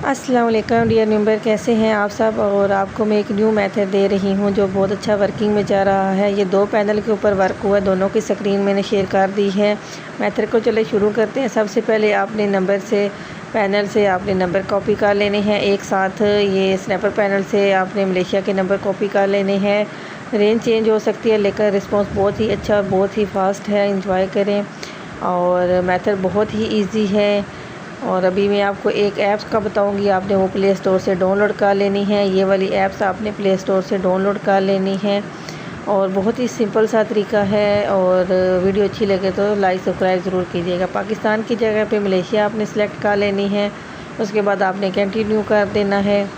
अस्सलाम वालेकुम dear member, कैसे हैं आप सब। और आपको मैं एक न्यू मेथड दे रही हूं जो बहुत अच्छा वर्किंग में जा रहा है। ये 2 पैनल के ऊपर वर्क हुआ, दोनों की स्क्रीन मैंने शेयर कर दी है। मेथड को चले शुरू करते हैं। सबसे पहले आपने पैनल से आपने नंबर कॉपी कर लेने हैं एक साथ। ये स्नैपर पैनल से आपने मलेशिया के नंबर कॉपी कर लेने हैं। रेंज चेंज हो सकती है लेकिन रिस्पॉन्स बहुत ही अच्छा, बहुत ही फास्ट है। इंजॉय करें और मेथड बहुत ही ईजी है। और अभी मैं आपको एक ऐप्स का बताऊंगी, आपने वो प्ले स्टोर से डाउनलोड कर लेनी है। ये वाली ऐप्स आपने प्ले स्टोर से डाउनलोड कर लेनी है और बहुत ही सिंपल सा तरीका है। और वीडियो अच्छी लगे तो लाइक सब्सक्राइब ज़रूर कीजिएगा। पाकिस्तान की जगह पे मलेशिया आपने सेलेक्ट कर लेनी है। उसके बाद आपने कंटिन्यू कर देना है।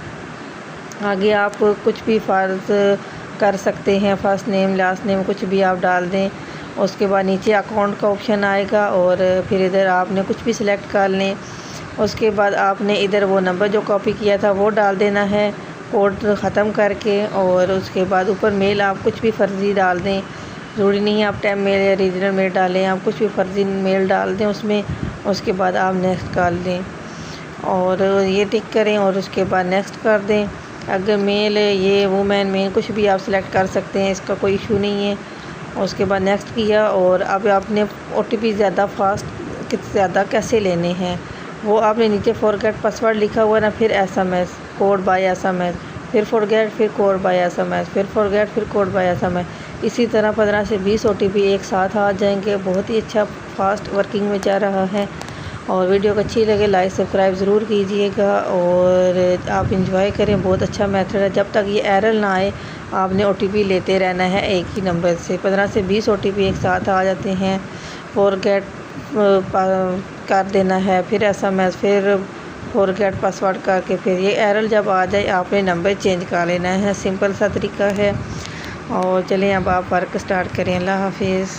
आगे आप कुछ भी फ़र्ज कर सकते हैं, फर्स्ट नेम लास्ट नेम कुछ भी आप डाल दें। उसके बाद नीचे अकाउंट का ऑप्शन आएगा और फिर इधर आपने कुछ भी सिलेक्ट कर लें। उसके बाद आपने इधर वो नंबर जो कॉपी किया था वो डाल देना है कोड ख़त्म करके। और उसके बाद ऊपर मेल आप कुछ भी फर्जी डाल दें, ज़रूरी नहीं है आप टैब मेल या रीजनल मेल डालें, आप कुछ भी फर्जी मेल डाल दें उसमें। उसके बाद आप नेक्स्ट कर दें और ये टिक करें और उसके बाद नेक्स्ट कर दें। अगर मेल ये वुमेन मेल कुछ भी आप सिलेक्ट कर सकते हैं, इसका कोई इशू नहीं है। उसके बाद नेक्स्ट किया और अब आपने OTP ज़्यादा फास्ट ज़्यादा कैसे लेने हैं वो आपने नीचे फॉरगेट पासवर्ड लिखा हुआ ना, फिर SMS कोड बाय SMS, फिर फॉरगेट, फिर कोड बाय SMS, फिर फॉरगेट, फिर कोड बाय SMS। इसी तरह 15 से 20 OTP एक साथ आ जाएंगे। बहुत ही अच्छा फास्ट वर्किंग में जा रहा है। और वीडियो को अच्छी लगे लाइक सब्सक्राइब ज़रूर कीजिएगा और आप इंजॉय करें। बहुत अच्छा मेथड है। जब तक ये एरर ना आए आपने OTP लेते रहना है एक ही नंबर से। 15 से 20 OTP एक साथ आ जाते हैं। फॉरगेट कर देना है, फिर SMS, फिर फॉरगेट पासवर्ड करके फिर ये एरर जब आ जाए आपने नंबर चेंज कर लेना है। सिंपल सा तरीका है। और चलें अब आप वर्क स्टार्ट करें। अल्लाह हाफिज़।